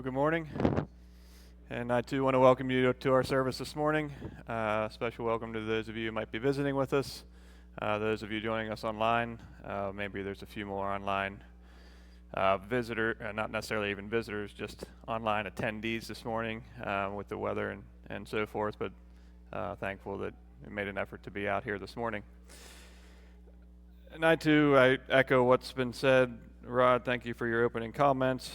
Well, good morning. And I too want to welcome you to our service this morning. Special welcome to those of you who might be visiting with us. Those of you joining us online, maybe there's a few more online not necessarily even visitors, just online attendees this morning with the weather and so forth, but thankful that we made an effort to be out here this morning. And I echo what's been said. Rod, thank you for your opening comments.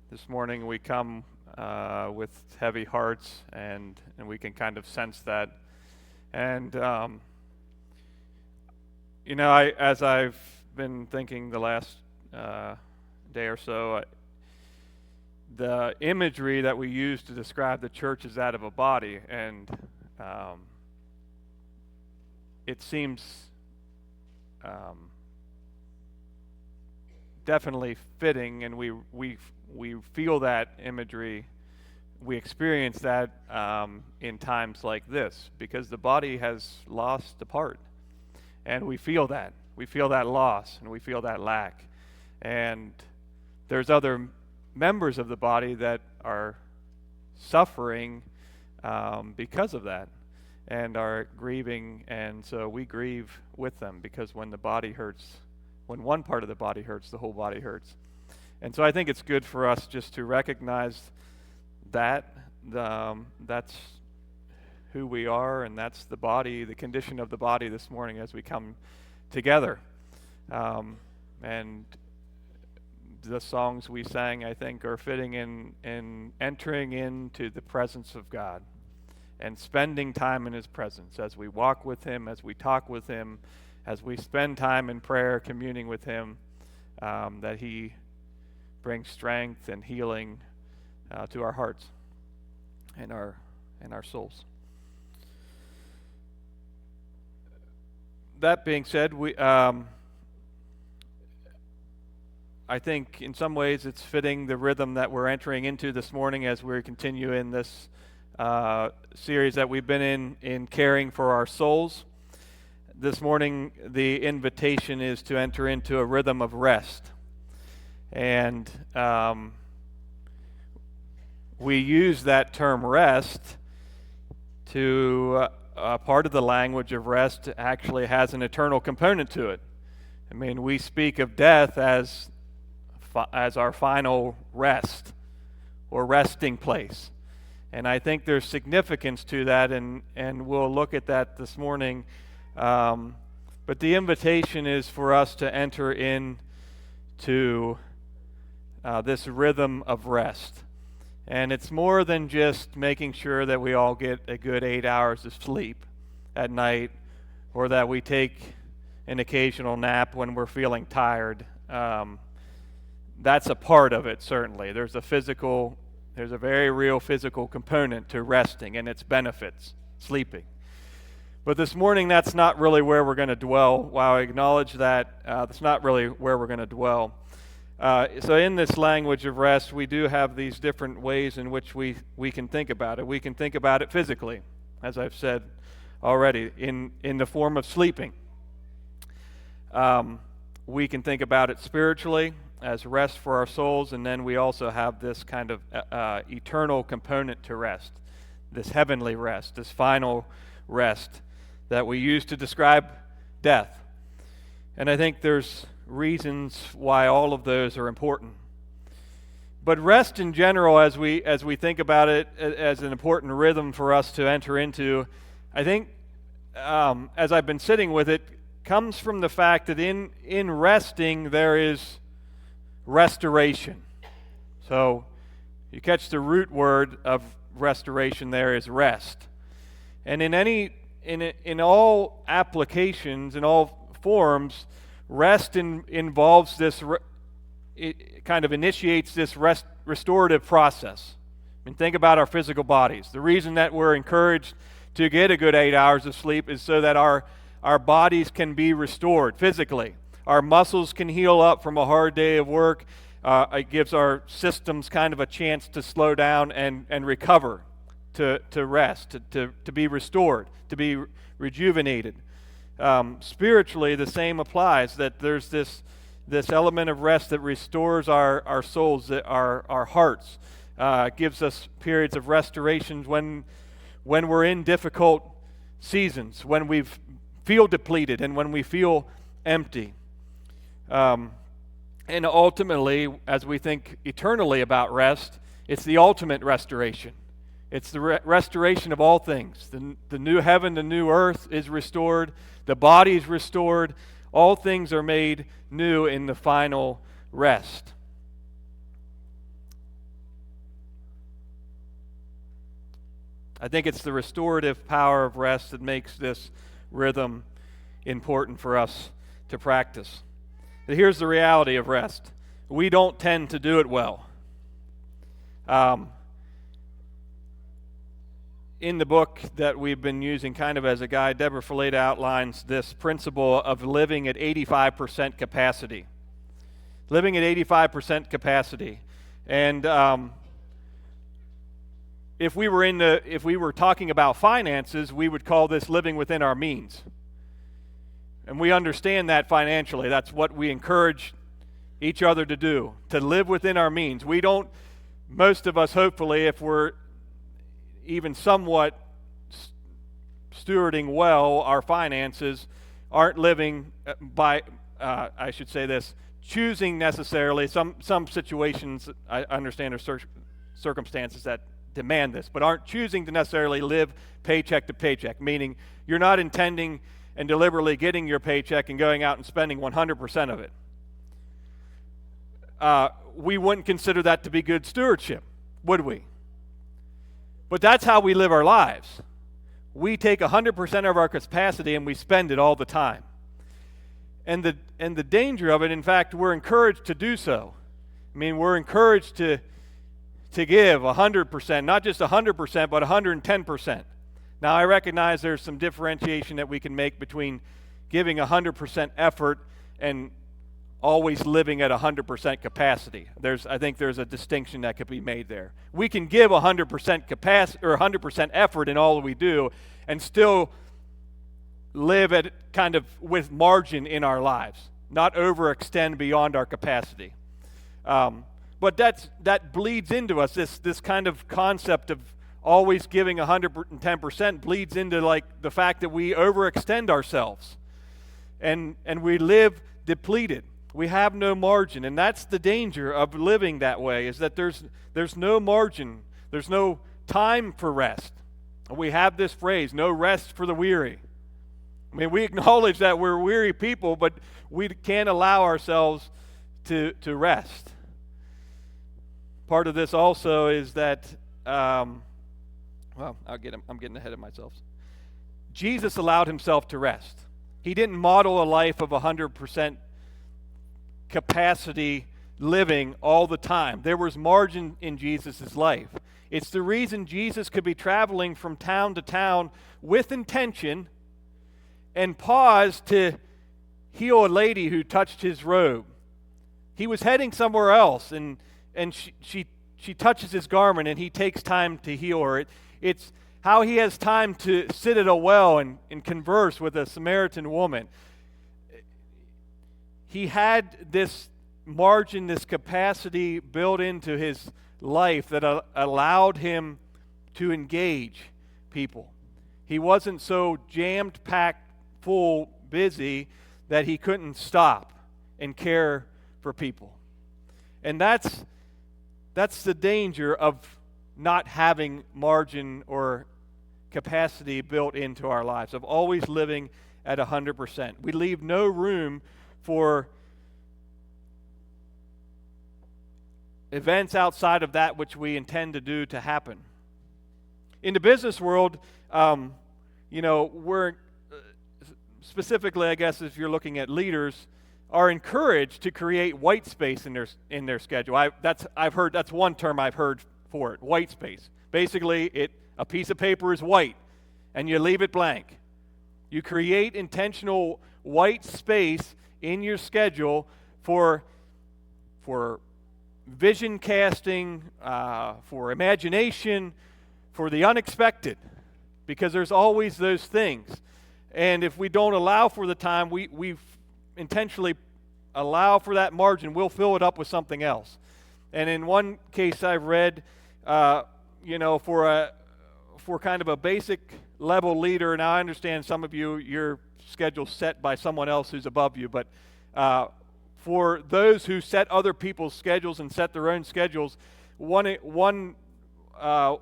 This morning we come with heavy hearts, and we can kind of sense that. And as I've been thinking the last day or so, the imagery that we use to describe the church is that of a body, and it seems definitely fitting, and we feel that imagery, we experience that in times like this, because the body has lost a part, and we feel that loss, and we feel that lack, and there's other members of the body that are suffering because of that, and are grieving, and so we grieve with them, because when the body hurts, when one part of the body hurts, the whole body hurts. And so I think it's good for us just to recognize that that's who we are, and that's the body, the condition of the body this morning as we come together. And the songs we sang, I think, are fitting in entering into the presence of God and spending time in His presence as we walk with Him, as we talk with Him, as we spend time in prayer, communing with Him, that He brings strength and healing to our hearts and our souls. That being said, I think in some ways it's fitting the rhythm that we're entering into this morning as we continue in this series that we've been in caring for our souls. This morning, the invitation is to enter into a rhythm of rest. And we use that term rest to, part of the language of rest actually has an eternal component to it. I mean, we speak of death as our final rest or resting place. And I think there's significance to that, and we'll look at that this morning. But the invitation is for us to enter into this rhythm of rest. And it's more than just making sure that we all get a good 8 hours of sleep at night, or that we take an occasional nap when we're feeling tired. That's a part of it, certainly. There's a very real physical component to resting and its benefits, sleeping. But this morning, that's not really where we're going to dwell. While I acknowledge that, that's not really where we're going to dwell. So in this language of rest, we do have these different ways in which we can think about it. We can think about it physically, as I've said already, in the form of sleeping. We can think about it spiritually as rest for our souls, and then we also have this kind of eternal component to rest, this heavenly rest, this final rest that we use to describe death. And I think there's reasons why all of those are important. But rest in general, as we think about it as an important rhythm for us to enter into, I think as I've been sitting with it, comes from the fact that in resting there is restoration. So you catch the root word of restoration there is rest. And in all applications, in all forms, rest involves this, it kind of initiates this restorative process. I mean, think about our physical bodies. The reason that we're encouraged to get a good 8 hours of sleep is so that our bodies can be restored physically. Our muscles can heal up from a hard day of work. It gives our systems kind of a chance to slow down and recover, to rest, to be restored, to be rejuvenated. Spiritually, the same applies, that there's this this element of rest that restores our souls, our hearts, gives us periods of restoration when we're in difficult seasons, when we feel depleted and when we feel empty. And ultimately, as we think eternally about rest, it's the ultimate restoration. It's the restoration of all things. The new heaven, the new earth is restored. The body is restored. All things are made new in the final rest. I think it's the restorative power of rest that makes this rhythm important for us to practice. But here's the reality of rest. We don't tend to do it well. In the book that we've been using kind of as a guide, Deborah Fileta outlines this principle of living at 85% capacity. Living at 85% capacity. And if we were talking about finances, we would call this living within our means. And we understand that financially. That's what we encourage each other to do, to live within our means. We don't, most of us hopefully, if we're even somewhat stewarding well our finances, aren't living by, I should say this, choosing necessarily, some situations I understand are circumstances that demand this, but aren't choosing to necessarily live paycheck to paycheck, meaning you're not intending and deliberately getting your paycheck and going out and spending 100% of it. We wouldn't consider that to be good stewardship, would we? But that's how we live our lives. We take 100% of our capacity and we spend it all the time. And the danger of it, in fact, we're encouraged to do so. I mean, we're encouraged to give 100%, not just 100%, but 110%. Now, I recognize there's some differentiation that we can make between giving 100% effort and always living at 100% capacity. I think there's a distinction that could be made there. We can give 100% capacity or 100% effort in all that we do and still live at kind of with margin in our lives, not overextend beyond our capacity. But that bleeds into us, this kind of concept of always giving 110% bleeds into like the fact that we overextend ourselves and we live depleted. We have no margin, and that's the danger of living that way, is that there's no margin, there's no time for rest. We have this phrase, no rest for the weary. I mean, we acknowledge that we're weary people, but we can't allow ourselves to rest. Part of this also is that, I'm getting ahead of myself. Jesus allowed himself to rest. He didn't model a life of 100% capacity living all the time. There was margin in Jesus' life. It's the reason Jesus could be traveling from town to town with intention and pause to heal a lady who touched his robe. He was heading somewhere else, and she touches his garment, and he takes time to heal her. It's how he has time to sit at a well and converse with a Samaritan woman. He had this margin, this capacity built into his life that allowed him to engage people. He wasn't so jammed, packed, full, busy that he couldn't stop and care for people. And that's the danger of not having margin or capacity built into our lives, of always living at 100%. We leave no room for events outside of that which we intend to do to happen. In the business world, we're specifically, I guess, if you're looking at leaders, are encouraged to create white space in their schedule. That's one term I've heard for it, white space. Basically, a piece of paper is white, and you leave it blank. You create intentional white space in your schedule for vision casting, for imagination, for the unexpected, because there's always those things. And if we don't allow for the time, we've intentionally allow for that margin, we'll fill it up with something else. And in one case I've read, for kind of a basic level leader, now I understand some of you, your schedule's set by someone else who's above you, but for those who set other people's schedules and set their own schedules, one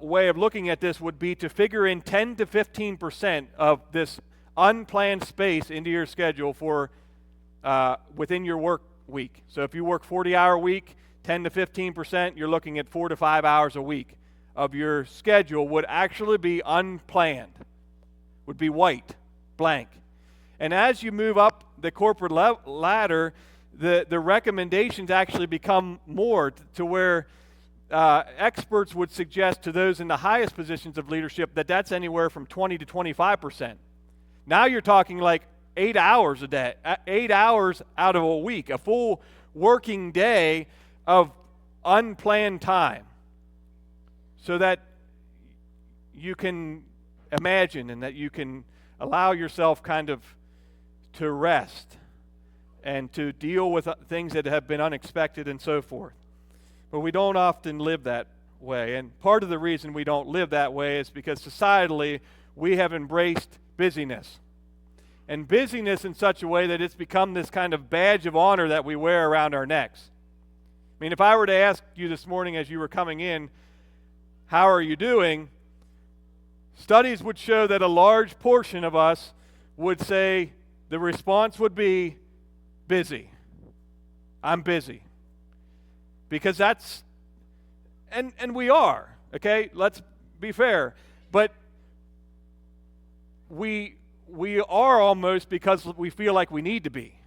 way of looking at this would be to figure in 10 to 15% of this unplanned space into your schedule for within your work week. So if you work 40-hour week, 10 to 15%, you're looking at 4 to 5 hours a week of your schedule would actually be unplanned, would be white, blank. And as you move up the corporate ladder, the recommendations actually become more to where experts would suggest to those in the highest positions of leadership that that's anywhere from 20 to 25%. Now you're talking like 8 hours a day, 8 hours out of a week, a full working day of unplanned time, so that you can imagine and that you can allow yourself kind of to rest and to deal with things that have been unexpected and so forth. But we don't often live that way. And part of the reason we don't live that way is because societally we have embraced busyness. And busyness in such a way that it's become this kind of badge of honor that we wear around our necks. I mean, if I were to ask you this morning as you were coming in, how are you doing? Studies would show that a large portion of us would say the response would be busy. I'm busy. Because that's, and we are, okay? Let's be fair. But we are almost because we feel like we need to be.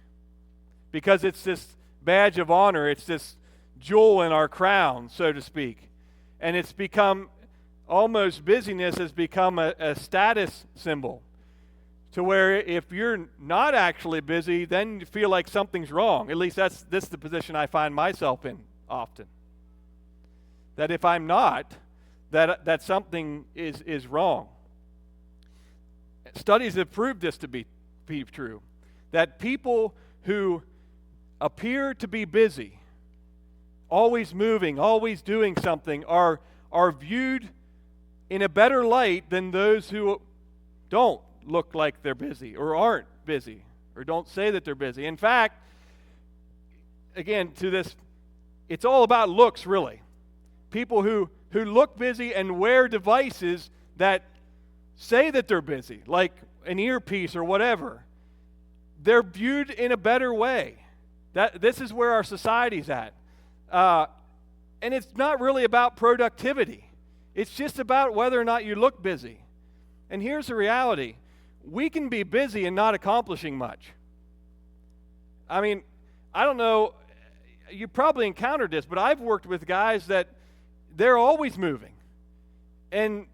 Because it's this badge of honor, it's this jewel in our crown, so to speak. And it's become, almost busyness has become a status symbol. To where if you're not actually busy, then you feel like something's wrong. At least this is the position I find myself in often. That if I'm not, that something is wrong. Studies have proved this to be true. That people who appear to be busy, always moving, always doing something, are viewed in a better light than those who don't look like they're busy or aren't busy or don't say that they're busy. In fact, again, to this, it's all about looks, really. People who look busy and wear devices that say that they're busy, like an earpiece or whatever, they're viewed in a better way. This is where our society's at. And it's not really about productivity. It's just about whether or not you look busy. And here's the reality. We can be busy and not accomplishing much. I mean, I don't know, you probably encountered this, but I've worked with guys that they're always moving. And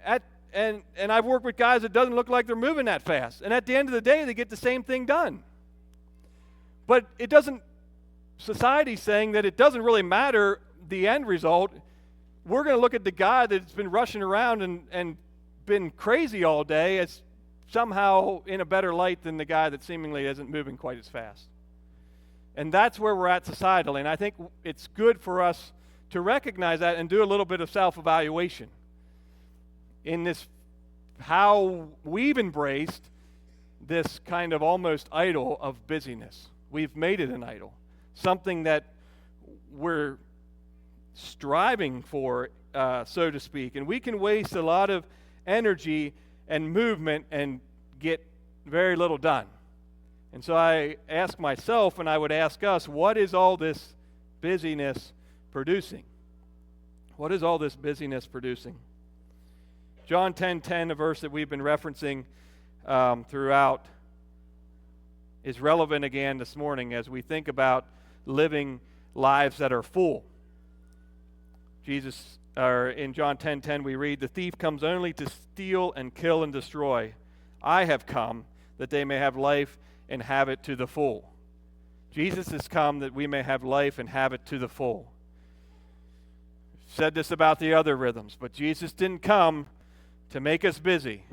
I've worked with guys that doesn't look like they're moving that fast. And at the end of the day, they get the same thing done. But it doesn't, society's saying that it doesn't really matter the end result. We're going to look at the guy that's been rushing around and been crazy all day as somehow in a better light than the guy that seemingly isn't moving quite as fast. And that's where we're at societally. And I think it's good for us to recognize that and do a little bit of self-evaluation in this, how we've embraced this kind of almost idol of busyness. We've made it an idol, something that we're striving for, so to speak. And we can waste a lot of energy and movement and get very little done. And so I ask myself, and I would ask us, what is all this busyness producing? What is all this busyness producing? John 10:10, a verse that we've been referencing throughout, is relevant again this morning as we think about living lives that are full. Jesus, or in John 10:10, we read, "The thief comes only to steal and kill and destroy. I have come that they may have life and have it to the full." Jesus has come that we may have life and have it to the full. Said this about the other rhythms, but Jesus didn't come to make us busy.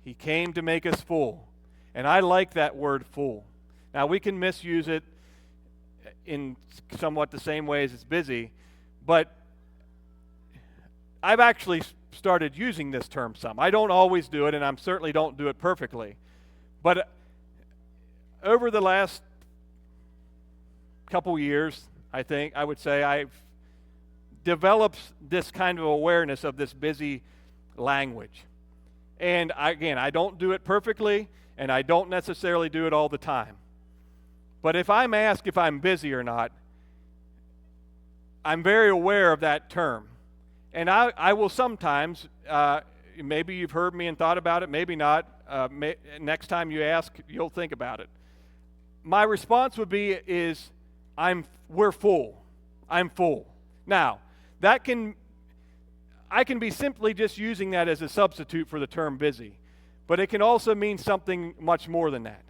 He came to make us full. And I like that word full, Now, we can misuse it in somewhat the same ways as busy, but I've actually started using this term some. I don't always do it, and I certainly don't do it perfectly. But over the last couple years, I would say I've developed this kind of awareness of this busy language. And I don't do it perfectly, and I don't necessarily do it all the time. But if I'm asked if I'm busy or not, I'm very aware of that term. And I will sometimes, maybe you've heard me and thought about it, maybe not. Next time you ask, you'll think about it. My response would be we're full. I'm full. Now, I can be simply just using that as a substitute for the term busy, but it can also mean something much more than that.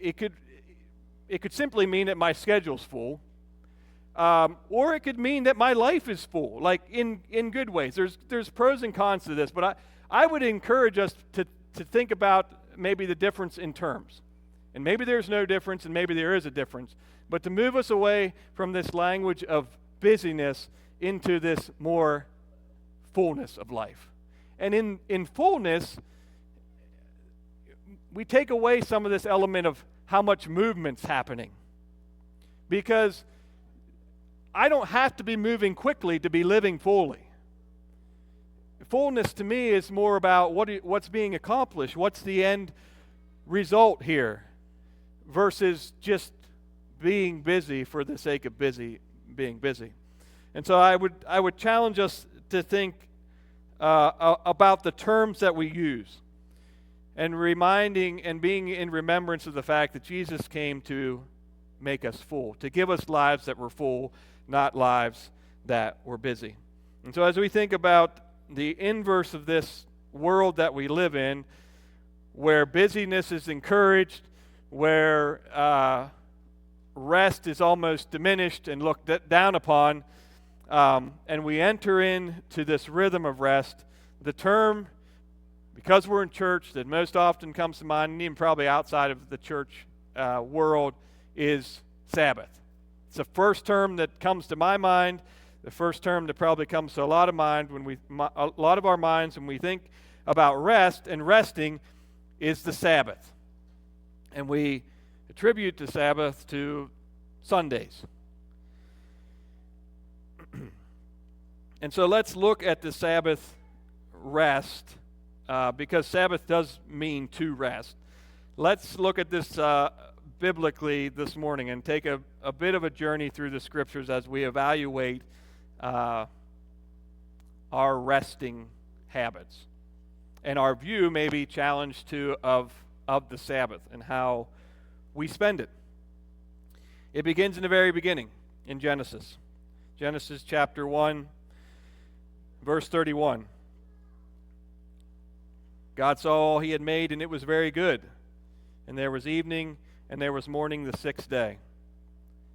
It could simply mean that my schedule's full, or it could mean that my life is full, like in good ways. There's pros and cons to this, but I would encourage us to think about maybe the difference in terms. And maybe there's no difference, and maybe there is a difference, but to move us away from this language of busyness into this more fullness of life. And in fullness, we take away some of this element of how much movement's happening. Because I don't have to be moving quickly to be living fully. Fullness to me is more about what's being accomplished, what's the end result here, versus just being busy for the sake of being busy. And so I would challenge us to think about the terms that we use, and reminding and being in remembrance of the fact that Jesus came to make us full, to give us lives that were full, not lives that were busy. And so as we think about the inverse of this world that we live in, where busyness is encouraged, where rest is almost diminished and looked down upon, and we enter into this rhythm of rest, the term, because we're in church, that most often comes to mind, and even probably outside of the church world, is Sabbath. It's the first term that comes to my mind, the first term that probably comes to a lot of our minds when we think about rest, and resting is the Sabbath. And we attribute the Sabbath to Sundays. And so let's look at the Sabbath rest, because Sabbath does mean to rest. Let's look at this biblically this morning and take a bit of a journey through the scriptures as we evaluate our resting habits. And our view may be challenged of the Sabbath and how we spend it. It begins in the very beginning, in Genesis. Genesis chapter 1, verse 31. God saw all he had made, and it was very good. And there was evening, and there was morning the sixth day.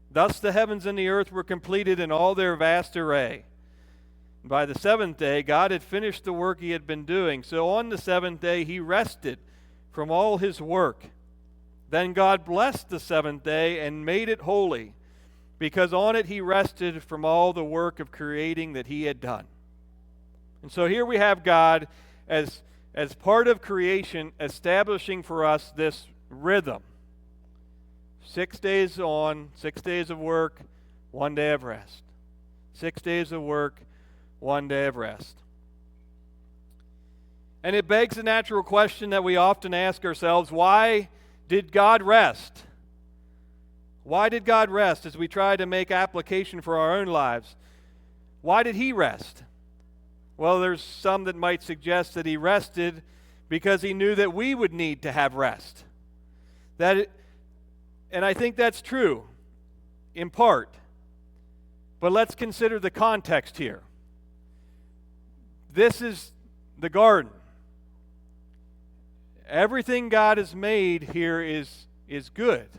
Thus the heavens and the earth were completed in all their vast array. And by the seventh day, God had finished the work he had been doing. So on the seventh day, he rested from all his work. Then God blessed the seventh day and made it holy, because on it he rested from all the work of creating that he had done. And so here we have God as part of creation establishing for us this rhythm. 6 days on, 6 days of work, 1 day of rest. 6 days of work, 1 day of rest. And it begs the natural question that we often ask ourselves: why did God rest? Why did God rest as we try to make application for our own lives? Why did he rest? Well, there's some that might suggest that he rested because he knew that we would need to have rest. And I think that's true, in part. But let's consider the context here. This is the garden. Everything God has made here is good.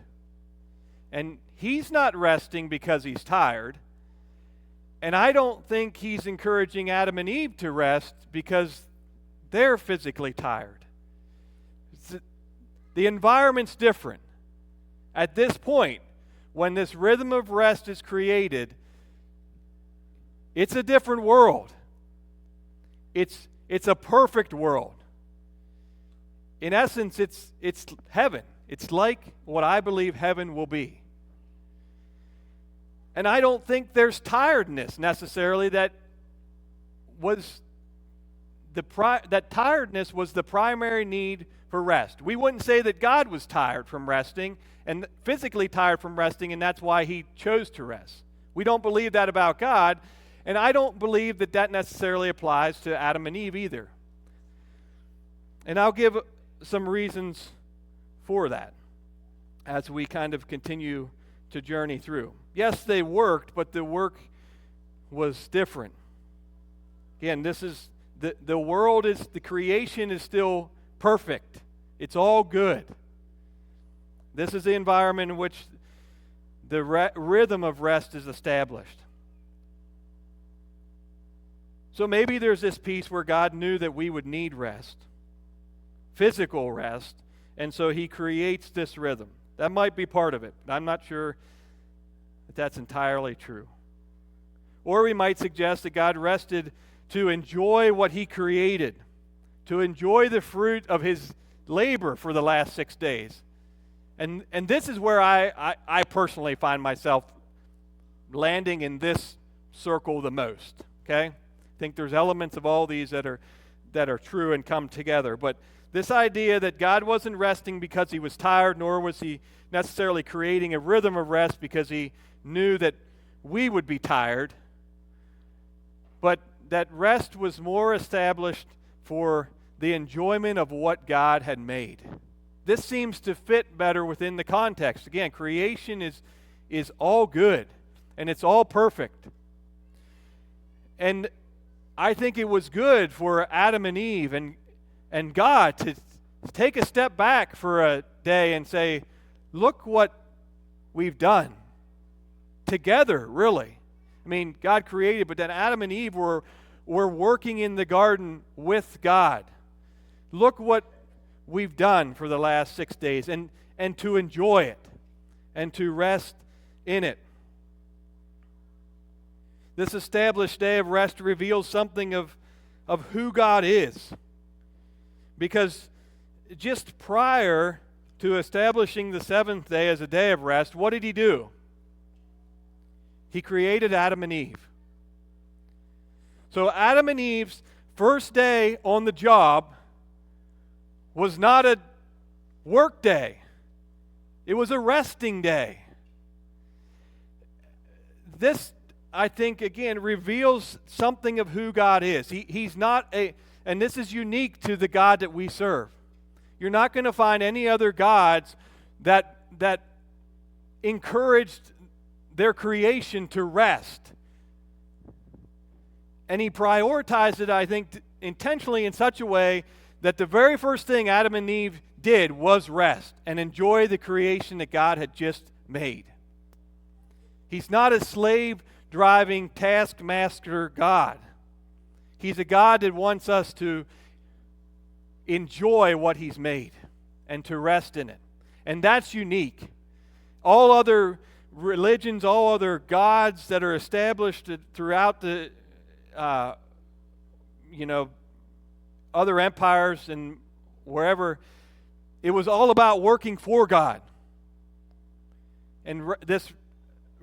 And he's not resting because he's tired. And I don't think he's encouraging Adam and Eve to rest because they're physically tired. The environment's different. At this point, when this rhythm of rest is created, it's a different world. It's a perfect world. In essence, it's heaven. It's like what I believe heaven will be. And I don't think there's tiredness necessarily that tiredness was the primary need for rest. We wouldn't say that God was tired from resting and physically tired from resting, and that's why he chose to rest. We don't believe that about God, and I don't believe that that necessarily applies to Adam and Eve either. And I'll give some reasons for that as we kind of continue to journey through. Yes, they worked, but the work was different. Again, this is the world is, the creation is still perfect. It's all good. This is the environment in which the rhythm of rest is established. So maybe there's this piece where God knew that we would need rest, physical rest, and so he creates this rhythm. That might be part of it. I'm not sure that that's entirely true. Or we might suggest that God rested to enjoy what he created, to enjoy the fruit of his labor for the last 6 days. And this is where I personally find myself landing in this circle the most, okay? I think there's elements of all these that are true and come together. But this idea that God wasn't resting because he was tired, nor was he necessarily creating a rhythm of rest because he knew that we would be tired, but that rest was more established for the enjoyment of what God had made. This seems to fit better within the context. Again, creation is all good, and it's all perfect. And I think it was good for Adam and Eve and God to take a step back for a day and say, look what we've done together, really. I mean, God created, but then Adam and Eve were working in the garden with God. Look what we've done for the last 6 days, and to enjoy it and to rest in it. This established day of rest reveals something of who God is. Because just prior to establishing the seventh day as a day of rest, what did he do? He created Adam and Eve. So Adam and Eve's first day on the job was not a work day. It was a resting day. This, I think, again, reveals something of who God is. He's not and this is unique to the God that we serve. You're not going to find any other gods that encouraged their creation to rest. And he prioritized it, I think, intentionally in such a way that the very first thing Adam and Eve did was rest and enjoy the creation that God had just made. He's not a slave-driving, taskmaster God. He's a God that wants us to enjoy what he's made and to rest in it. And that's unique. All other religions, all other gods that are established throughout the other empires and wherever, it was all about working for God. And this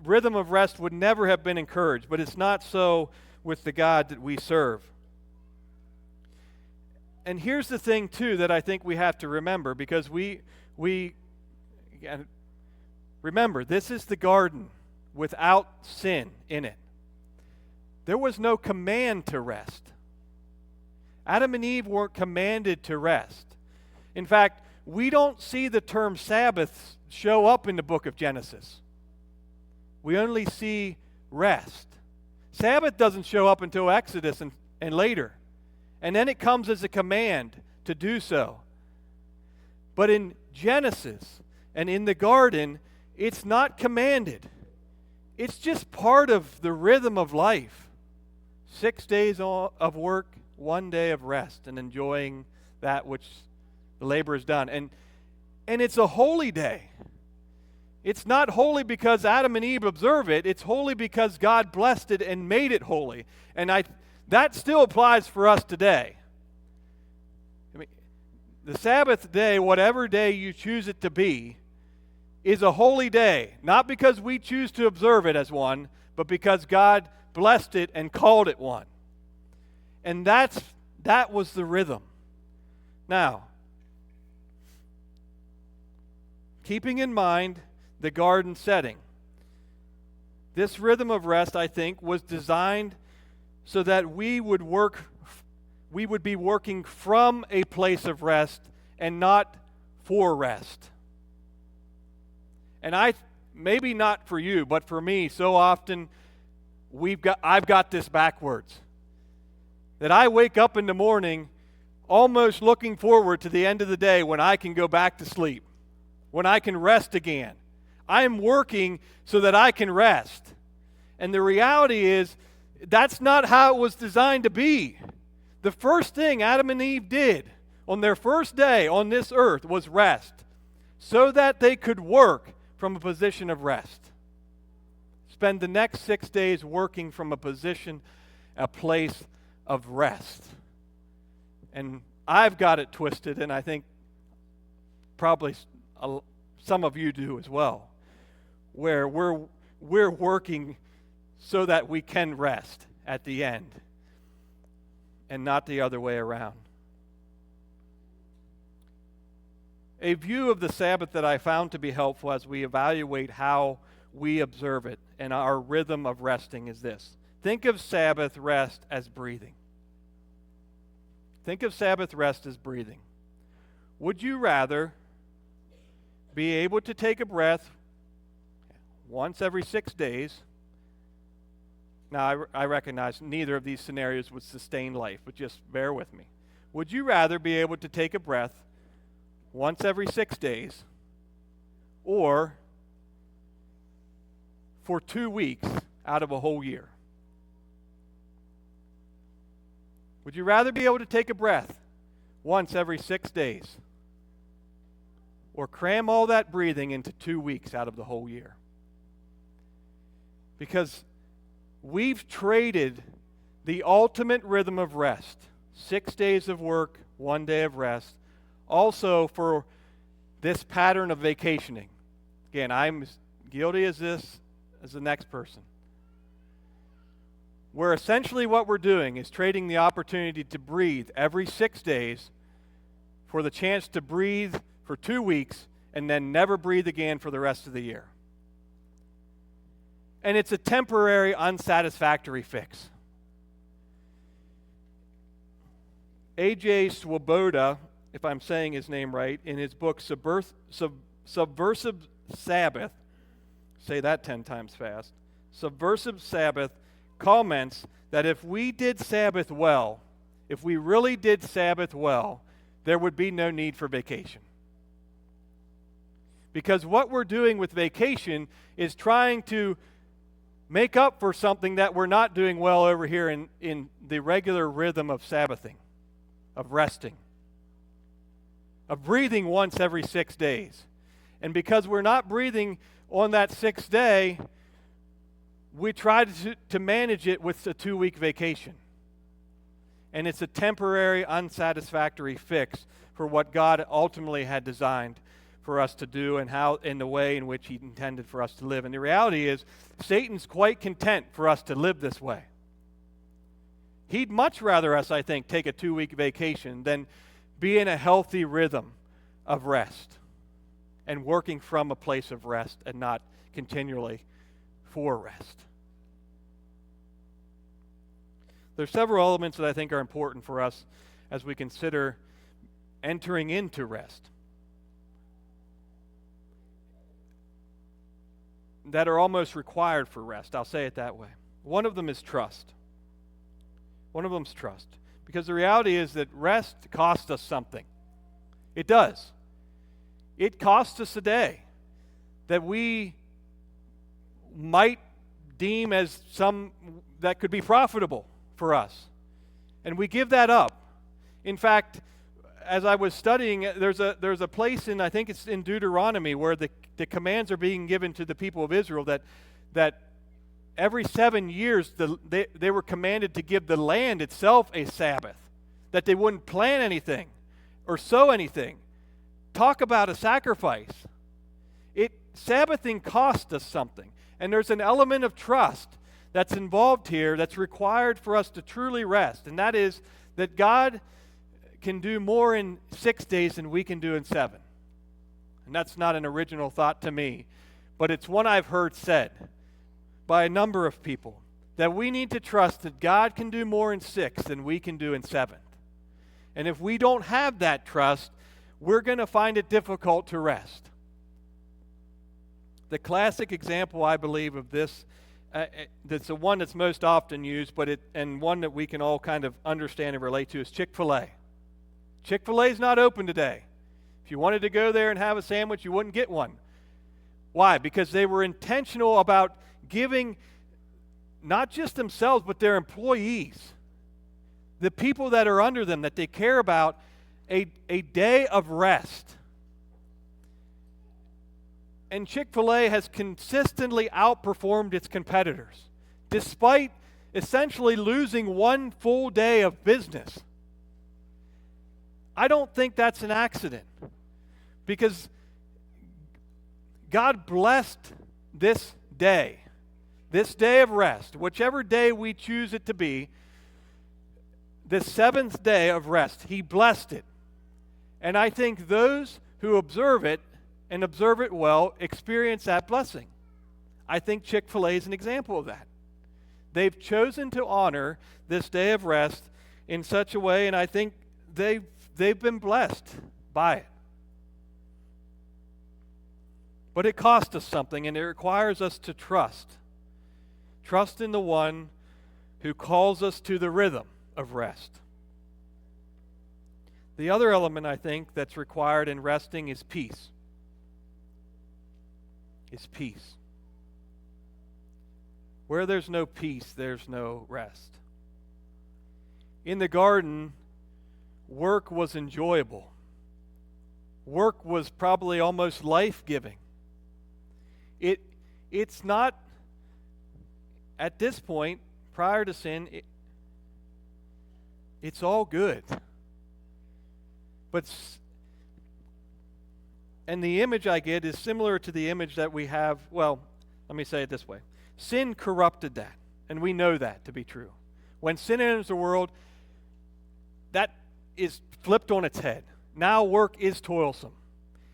rhythm of rest would never have been encouraged, but it's not so with the God that we serve. And here's the thing, too, that I think we have to remember, because we remember, this is the garden without sin in it. There was no command to rest. Adam and Eve weren't commanded to rest. In fact, we don't see the term Sabbath show up in the book of Genesis. We only see rest. Sabbath doesn't show up until Exodus and later. And then it comes as a command to do so. But in Genesis and in the garden, it's not commanded. It's just part of the rhythm of life. 6 days of work, 1 day of rest, and enjoying that which the labor is done. And it's a holy day. It's not holy because Adam and Eve observe it. It's holy because God blessed it and made it holy. And that still applies for us today. I mean, the Sabbath day, whatever day you choose it to be, is a holy day. Not because we choose to observe it as one, but because God blessed it and called it one. And that was the rhythm. Now, keeping in mind the garden setting, this rhythm of rest, I think, was designed so that we would be working from a place of rest and not for rest. And maybe not for you, but for me, so often I've got this backwards. That I wake up in the morning almost looking forward to the end of the day when I can go back to sleep, when I can rest again. I am working so that I can rest. And the reality is, that's not how it was designed to be. The first thing Adam and Eve did on their first day on this earth was rest, so that they could work from a position of rest. Spend the next 6 days working from a place of rest. And I've got it twisted, and I think probably some of you do as well, where we're working so that we can rest at the end and not the other way around. A view of the Sabbath that I found to be helpful as we evaluate how we observe it and our rhythm of resting is this. Think of Sabbath rest as breathing. Think of Sabbath rest as breathing. Would you rather be able to take a breath once every 6 days? Now, I recognize neither of these scenarios would sustain life, but just bear with me. Would you rather be able to take a breath once every 6 days, or for 2 weeks out of a whole year? Would you rather be able to take a breath once every 6 days, or cram all that breathing into 2 weeks out of the whole year? Because we've traded the ultimate rhythm of rest, 6 days of work, 1 day of rest, also for this pattern of vacationing. Again, I'm as guilty as the next person. Where essentially what we're doing is trading the opportunity to breathe every 6 days for the chance to breathe for 2 weeks and then never breathe again for the rest of the year. And it's a temporary, unsatisfactory fix. A.J. Swoboda, if I'm saying his name right, in his book Subversive Sabbath, say that 10 times fast, Subversive Sabbath, comments that if we did Sabbath well, if we really did Sabbath well, there would be no need for vacation. Because what we're doing with vacation is trying to make up for something that we're not doing well over here in the regular rhythm of Sabbathing, of resting, of breathing once every 6 days. And because we're not breathing on that 6th day, we try to manage it with a 2-week vacation. And it's a temporary, unsatisfactory fix for what God ultimately had designed for us to do and how, in the way in which He intended for us to live. And the reality is, Satan's quite content for us to live this way. He'd much rather us, I think, take a 2-week vacation than be in a healthy rhythm of rest and working from a place of rest and not continually for rest. There's several elements that I think are important for us as we consider entering into rest, that are almost required for rest. I'll say it that way. One of them is trust. One of them is trust. Because the reality is that rest costs us something. It does. It costs us a day that we might deem as some that could be profitable for us. And we give that up. In fact, as I was studying, there's a place I think it's in Deuteronomy, where the commands are being given to the people of Israel that every 7 years they were commanded to give the land itself a Sabbath, that they wouldn't plant anything or sow anything. Talk about a sacrifice. Sabbathing cost us something, and there's an element of trust that's involved here that's required for us to truly rest, and that is that God can do more in 6 days than we can do in 7. And that's not an original thought to me, but it's one I've heard said by a number of people, that we need to trust that God can do more in 6 than we can do in 7. And if we don't have that trust, we're going to find it difficult to rest. The classic example, I believe, of this, that's the one that's most often used, and one that we can all kind of understand and relate to, is Chick-fil-A. Chick-fil-A is not open today. If you wanted to go there and have a sandwich, you wouldn't get one. Why? Because they were intentional about giving not just themselves, but their employees, the people that are under them, that they care about, a day of rest. And Chick-fil-A has consistently outperformed its competitors, despite essentially losing one full day of business. I don't think that's an accident, because God blessed this day of rest, whichever day we choose it to be, the seventh day of rest. He blessed it. And I think those who observe it, and observe it well, experience that blessing. I think Chick-fil-A is an example of that. They've chosen to honor this day of rest in such a way, and I think they've been blessed by it. But it costs us something, and it requires us to trust. Trust in the one who calls us to the rhythm of rest. The other element, I think, that's required in resting is peace. Is peace. Where there's no peace, there's no rest. In the garden, work was enjoyable. Work was probably almost life-giving. It's not, at this point, prior to sin, it's all good. And the image I get is similar to the image that we have, well, let me say it this way. Sin corrupted that, and we know that to be true. When sin enters the world, that is flipped on its head. Now work is toilsome.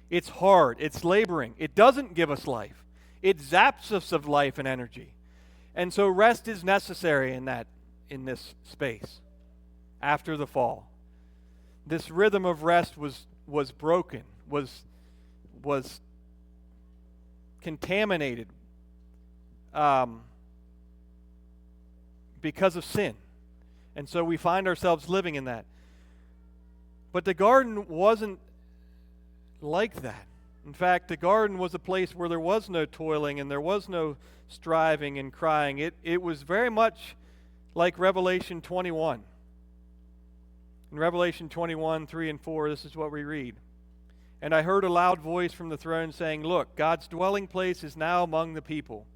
It's hard. It's laboring. It doesn't give us life. It zaps us of life and energy. And so rest is necessary in this space after the fall. This rhythm of rest was broken, was contaminated because of sin. And so we find ourselves living in that. But the garden wasn't like that. In fact, the garden was a place where there was no toiling and there was no striving and crying. It was very much like Revelation 21. In Revelation 21, 3 and 4, this is what we read. And I heard a loud voice from the throne saying, "Look, God's dwelling place is now among the people.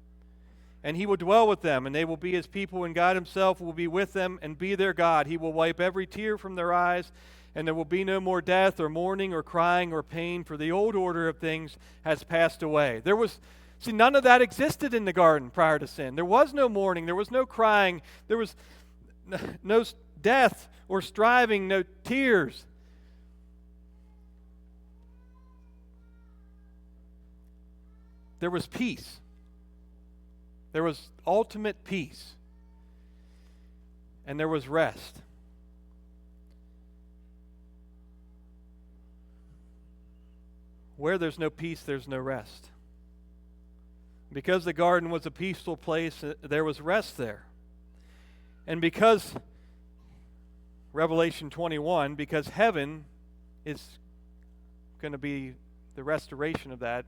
And he will dwell with them, and they will be his people, and God himself will be with them and be their God. He will wipe every tear from their eyes, and there will be no more death or mourning or crying or pain, for the old order of things has passed away." None of that existed in the garden prior to sin. There was no mourning, there was no crying, there was no death or striving, no tears. There was peace. There was ultimate peace. And there was rest. Where there's no peace, there's no rest. Because the garden was a peaceful place, there was rest there. And because Revelation 21, because heaven is going to be the restoration of that,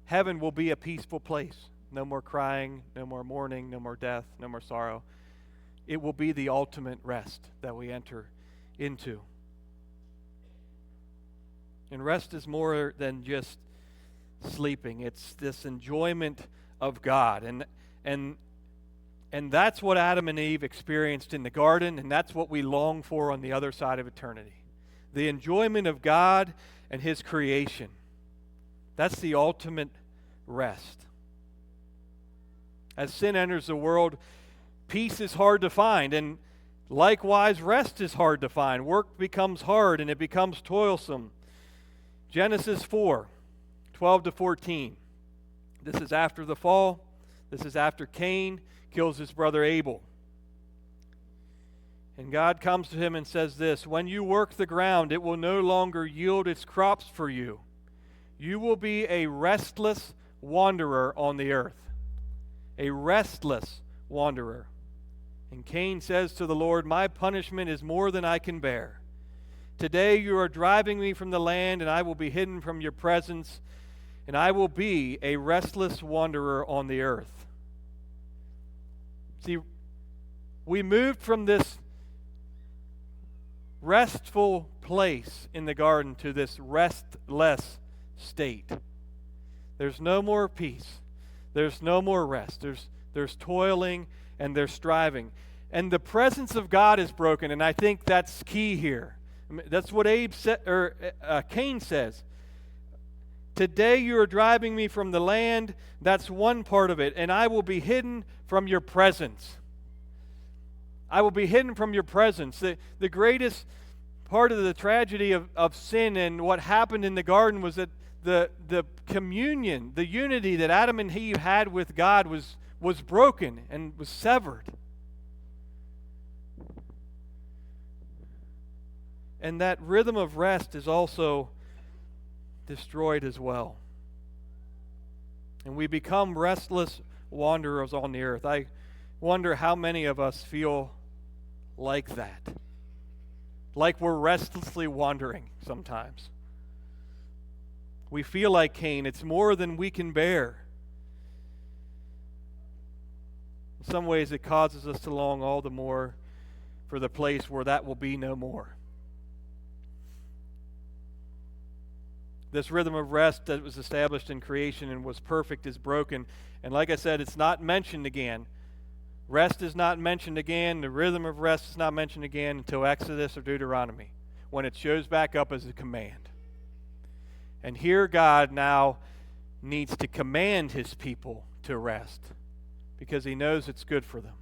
heaven will be a peaceful place. No more crying, no more mourning, no more death, no more sorrow. It will be the ultimate rest that we enter into. And rest is more than just sleeping. It's this enjoyment of God. And that's what Adam and Eve experienced in the garden, and that's what we long for on the other side of eternity. The enjoyment of God and His creation. That's the ultimate rest. As sin enters the world, peace is hard to find, and likewise rest is hard to find. Work becomes hard and it becomes toilsome. Genesis 4:12-14. This is after the fall. This is after Cain kills his brother Abel. And God comes to him and says this, "When you work the ground, it will no longer yield its crops for you. You will be a restless wanderer on the earth." A restless wanderer. And Cain says to the Lord, "My punishment is more than I can bear. Today you are driving me from the land, and I will be hidden from your presence, and I will be a restless wanderer on the earth." See, we moved from this restful place in the garden to this restless state. There's no more peace. There's no more rest. There's toiling and there's striving. And the presence of God is broken, and I think that's key here. That's what Cain says. Today you are driving me from the land. That's one part of it. And I will be hidden from your presence. I will be hidden from your presence. The greatest part of the tragedy of sin and what happened in the garden was that the communion, the unity that Adam and Eve had with God was broken and was severed. And that rhythm of rest is also destroyed as well. And we become restless wanderers on the earth. I wonder how many of us feel like that. Like we're restlessly wandering sometimes. We feel like Cain. It's more than we can bear. In some ways, it causes us to long all the more for the place where that will be no more. This rhythm of rest that was established in creation and was perfect is broken. And like I said, it's not mentioned again. Rest is not mentioned again. The rhythm of rest is not mentioned again until Exodus or Deuteronomy, when it shows back up as a command. And here God now needs to command His people to rest because He knows it's good for them.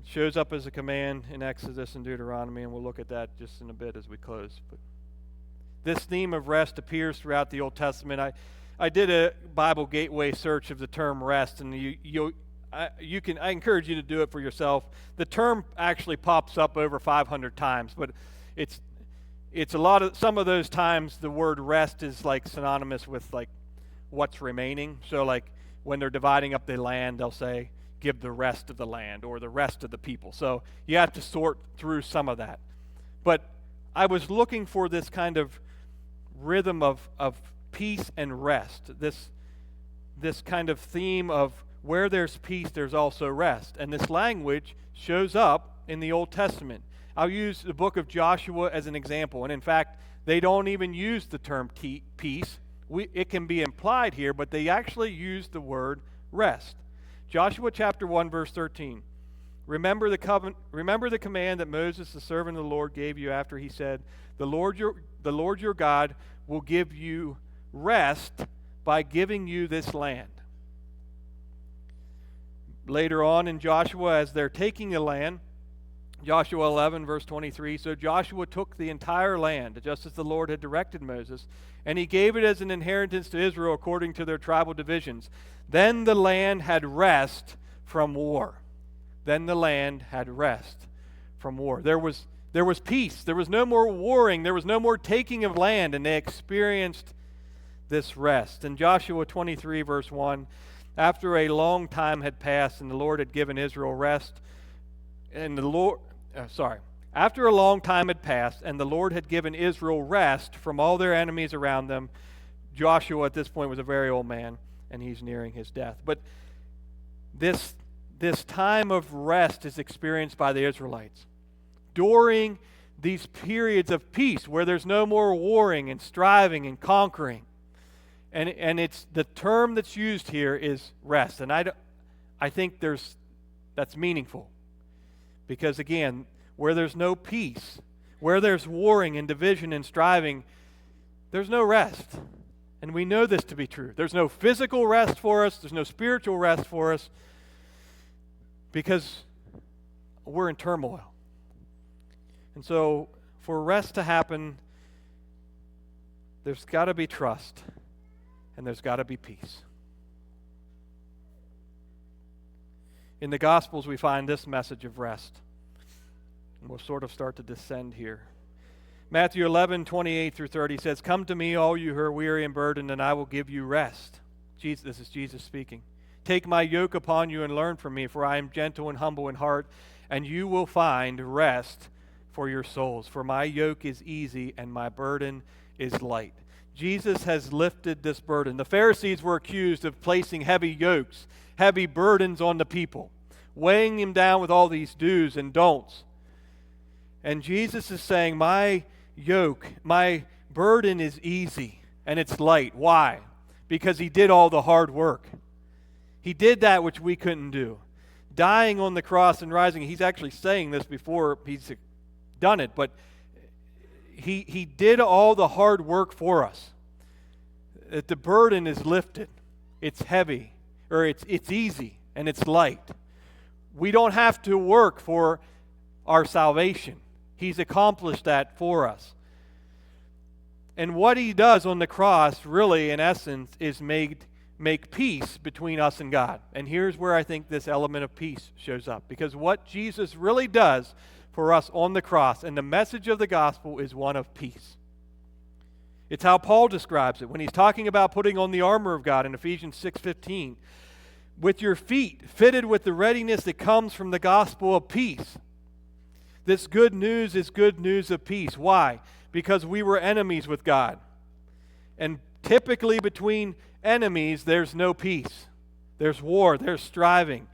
It shows up as a command in Exodus and Deuteronomy, and we'll look at that just in a bit as we close. But this theme of rest appears throughout the Old Testament. I did a Bible Gateway search of the term rest, and I encourage you to do it for yourself. The term actually pops up over 500 times, but it's some of those times the word rest is like synonymous with like what's remaining. So like when they're dividing up the land, they'll say, "Give the rest of the land," or the rest of the people. So you have to sort through some of that. But I was looking for this kind of rhythm of peace and rest, this kind of theme of where there's peace, there's also rest. And this language shows up in the Old Testament. I'll use the book of Joshua as an example. And in fact, they don't even use the term peace. It can be implied here, but they actually use the word rest. Joshua chapter 1, verse 13. Remember the command that Moses, the servant of the Lord, gave you after he said, the Lord your God will give you rest by giving you this land. Later on in Joshua, as they're taking the land, Joshua 11, verse 23, so Joshua took the entire land, just as the Lord had directed Moses, and he gave it as an inheritance to Israel according to their tribal divisions. Then the land had rest from war. Then the land had rest from war. There was peace. There was no more warring. There was no more taking of land, and they experienced this rest. In Joshua 23, verse 1, after a long time had passed and the Lord had given Israel rest, after a long time had passed and the Lord had given Israel rest from all their enemies around them, Joshua at this point was a very old man, and he's nearing his death. But this time of rest is experienced by the Israelites during these periods of peace where there's no more warring and striving and conquering. And it's the term that's used here is rest. And I think that's meaningful. Because again, where there's no peace, where there's warring and division and striving, there's no rest. And we know this to be true. There's no physical rest for us. There's no spiritual rest for us. Because we're in turmoil. And so for rest to happen, there's got to be trust. And there's got to be peace. In the Gospels, we find this message of rest. And we'll sort of start to descend here. Matthew 11:28-30 says, "Come to me, all you who are weary and burdened, and I will give you rest." This is Jesus speaking. "Take my yoke upon you and learn from me, for I am gentle and humble in heart, and you will find rest for your souls. For my yoke is easy and my burden is light." Jesus has lifted this burden. The Pharisees were accused of placing heavy yokes, heavy burdens on the people, weighing them down with all these do's and don'ts. And Jesus is saying, my yoke, my burden is easy and it's light. Why? Because he did all the hard work. He did that which we couldn't do. Dying on the cross and rising. He's actually saying this before he's done it, but he did all the hard work for us. That the burden is lifted. It's heavy, or it's easy, and it's light. We don't have to work for our salvation. He's accomplished that for us. And what he does on the cross, really, in essence, is make peace between us and God. And here's where I think this element of peace shows up. Because what Jesus really does for us on the cross, and the message of the gospel, is one of peace. It's how Paul describes it when he's talking about putting on the armor of God in Ephesians 6:15. "With your feet fitted with the readiness that comes from the gospel of peace." This good news is good news of peace. Why? Because we were enemies with God. And typically between enemies, there's no peace. There's war, there's striving.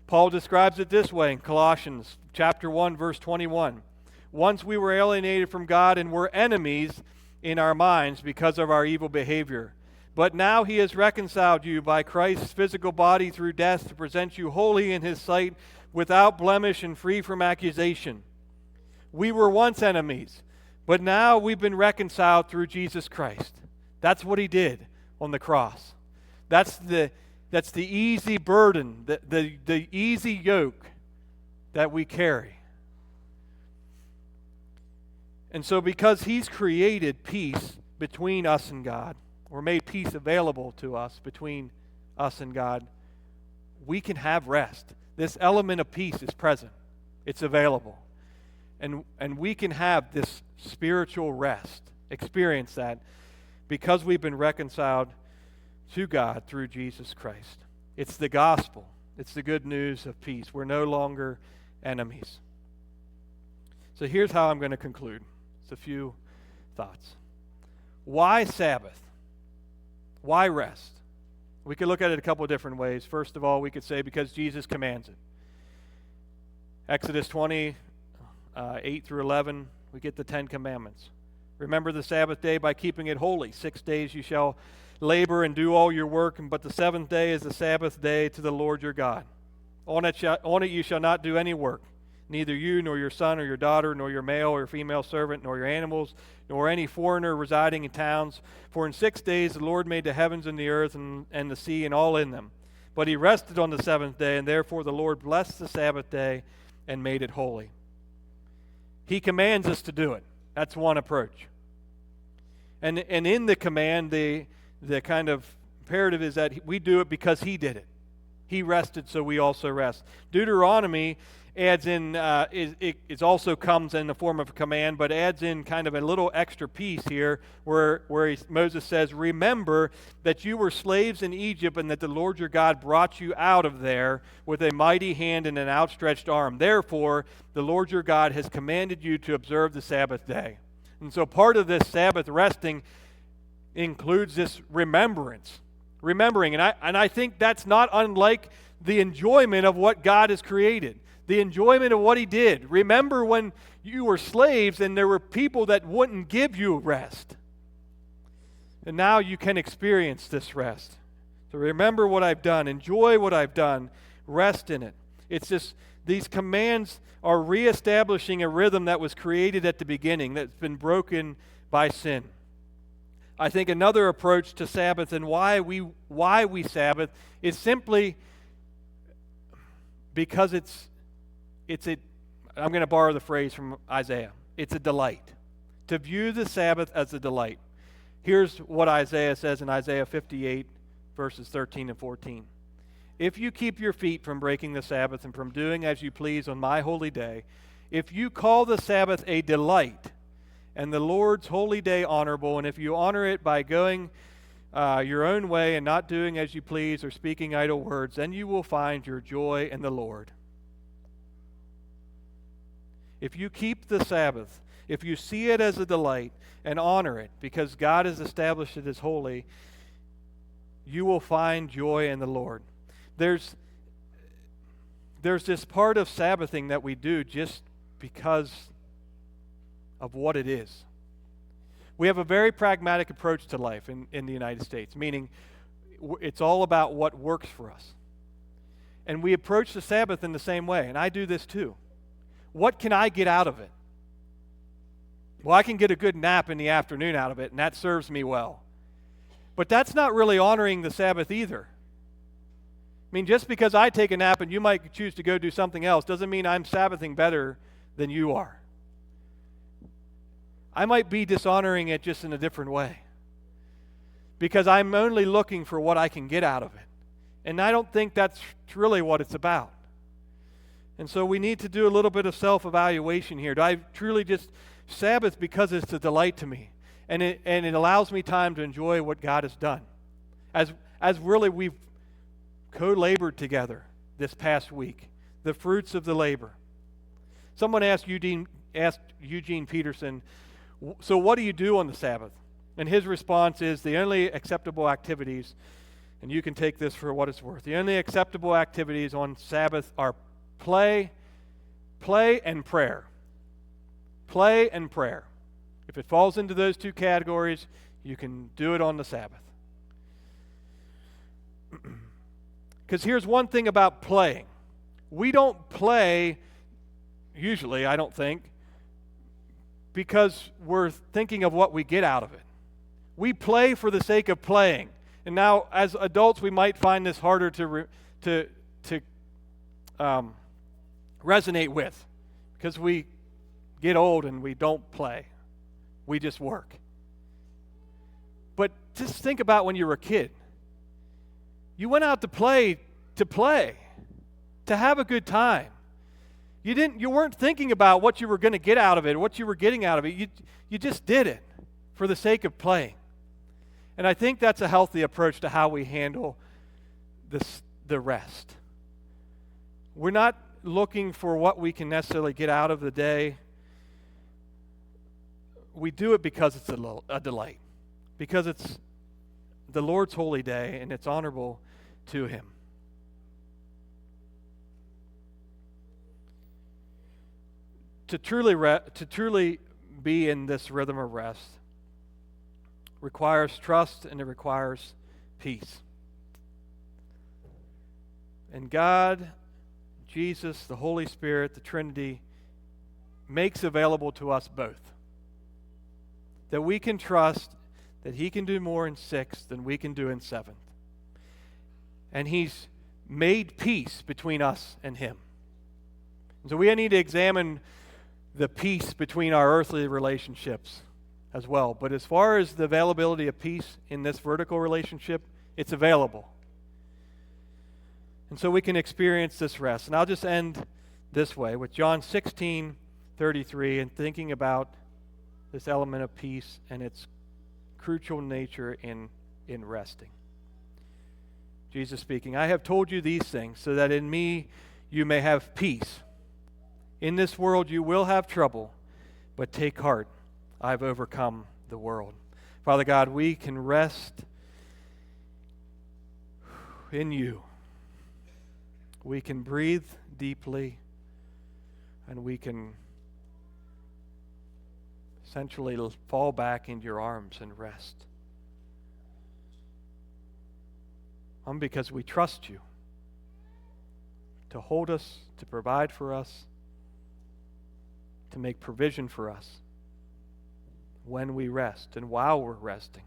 Paul describes it this way in Colossians chapter 1, verse 21. "Once we were alienated from God and were enemies in our minds because of our evil behavior. But now he has reconciled you by Christ's physical body through death to present you holy in his sight, without blemish and free from accusation. We were once enemies, but now we've been reconciled through Jesus Christ." That's what he did on the cross. That's the easy burden, the easy yoke that we carry. And so because he's created peace between us and God, or made peace available to us between us and God, we can have rest. This element of peace is present. It's available. And we can have this spiritual rest, experience that, because we've been reconciled to God through Jesus Christ. It's the gospel. It's the good news of peace. We're no longer enemies. So here's how I'm going to conclude. It's a few thoughts. Why Sabbath? Why rest? We could look at it a couple of different ways. First of all, we could say because Jesus commands it. Exodus 20, 8-11, we get the 10 Commandments. "Remember the Sabbath day by keeping it holy. 6 days you shall labor and do all your work, but the seventh day is the Sabbath day to the Lord your God. On it you shall not do any work, neither you nor your son or your daughter, nor your male or female servant, nor your animals, nor any foreigner residing in towns. For in 6 days the Lord made the heavens and the earth and the sea and all in them. But he rested on the seventh day, and therefore the Lord blessed the Sabbath day and made it holy." He commands us to do it. That's one approach. And in the command, the kind of imperative is that we do it because he did it. He rested, so we also rest. Deuteronomy adds in, it also comes in the form of a command, but adds in kind of a little extra piece here where Moses says, "Remember that you were slaves in Egypt and that the Lord your God brought you out of there with a mighty hand and an outstretched arm. Therefore, the Lord your God has commanded you to observe the Sabbath day." And so part of this Sabbath resting includes this remembering. And I think that's not unlike the enjoyment of what God has created. the enjoyment of what he did. Remember when you were slaves and there were people that wouldn't give you rest. And now you can experience this rest. So remember what I've done. Enjoy what I've done. Rest in it. It's just, these commands are reestablishing a rhythm that was created at the beginning that's been broken by sin. I think another approach to Sabbath and why we Sabbath is simply because I'm going to borrow the phrase from Isaiah. It's a delight. To view the Sabbath as a delight. Here's what Isaiah says in Isaiah 58, verses 13 and 14. If you keep your feet from breaking the Sabbath and from doing as you please on my holy day, if you call the Sabbath a delight and the Lord's holy day honorable, and if you honor it by going your own way and not doing as you please or speaking idle words, then you will find your joy in the Lord. If you keep the Sabbath, if you see it as a delight and honor it because God has established it as holy, you will find joy in the Lord. There's this part of Sabbathing that we do just because of what it is. We have a very pragmatic approach to life in the United States, meaning it's all about what works for us. And we approach the Sabbath in the same way, and I do this too. What can I get out of it? Well, I can get a good nap in the afternoon out of it, and that serves me well. But that's not really honoring the Sabbath either. I mean, just because I take a nap and you might choose to go do something else doesn't mean I'm Sabbathing better than you are. I might be dishonoring it just in a different way because I'm only looking for what I can get out of it. And I don't think that's really what it's about. And so we need to do a little bit of self-evaluation here. Do I truly just Sabbath because it's a delight to me? And it allows me time to enjoy what God has done. As really we've co-labored together this past week, the fruits of the labor. Someone asked Eugene Peterson, so what do you do on the Sabbath? And his response is the only acceptable activities, and you can take this for what it's worth, the only acceptable activities on Sabbath are play and prayer. Play and prayer. If it falls into those two categories, you can do it on the Sabbath. Because here's one thing about playing. We don't play, usually, I don't think, because we're thinking of what we get out of it. We play for the sake of playing. And now, as adults, we might find this harder to resonate with because we get old and we don't play. We just work. But just think about when you were a kid. You went out to play, to have a good time. You weren't thinking about what you were going to get out of it, what you were getting out of it. You just did it for the sake of playing. And I think that's a healthy approach to how we handle the rest. We're not looking for what we can necessarily get out of the day. We do it because it's a delight, because it's the Lord's holy day and it's honorable to Him. To truly be in this rhythm of rest requires trust and it requires peace. And God, Jesus, the Holy Spirit, the Trinity, makes available to us both. That we can trust that He can do more in 6th than we can do in 7th. And He's made peace between us and Him. So we need to examine the peace between our earthly relationships as well. But as far as the availability of peace in this vertical relationship, it's available. And so we can experience this rest. And I'll just end this way with John 16:33 and thinking about this element of peace and its crucial nature in resting. Jesus speaking, I have told you these things so that in me you may have peace. In this world you will have trouble, but take heart. I've overcome the world. Father God, we can rest in you. We can breathe deeply. and we can essentially fall back into your arms and rest. Because we trust you to hold us, to provide for us, to make provision for us when we rest and while we're resting.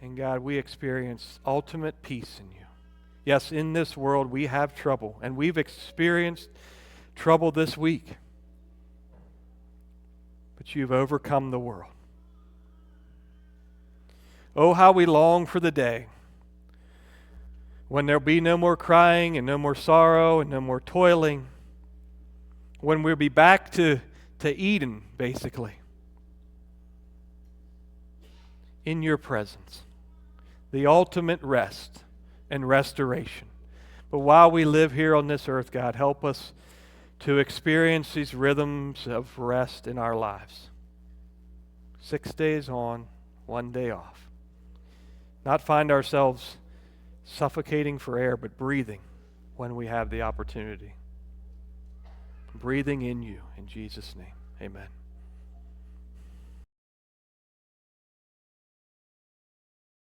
And God, we experience ultimate peace in you. Yes, in this world we have trouble, and we've experienced trouble this week. But you've overcome the world. Oh, how we long for the day when there'll be no more crying and no more sorrow and no more toiling. When we'll be back to Eden, basically. In your presence. The ultimate rest and restoration. But while we live here on this earth, God, help us to experience these rhythms of rest in our lives. 6 days on, 1 day off. Not find ourselves suffocating for air, but breathing when we have the opportunity. Breathing in you. In Jesus' name, amen.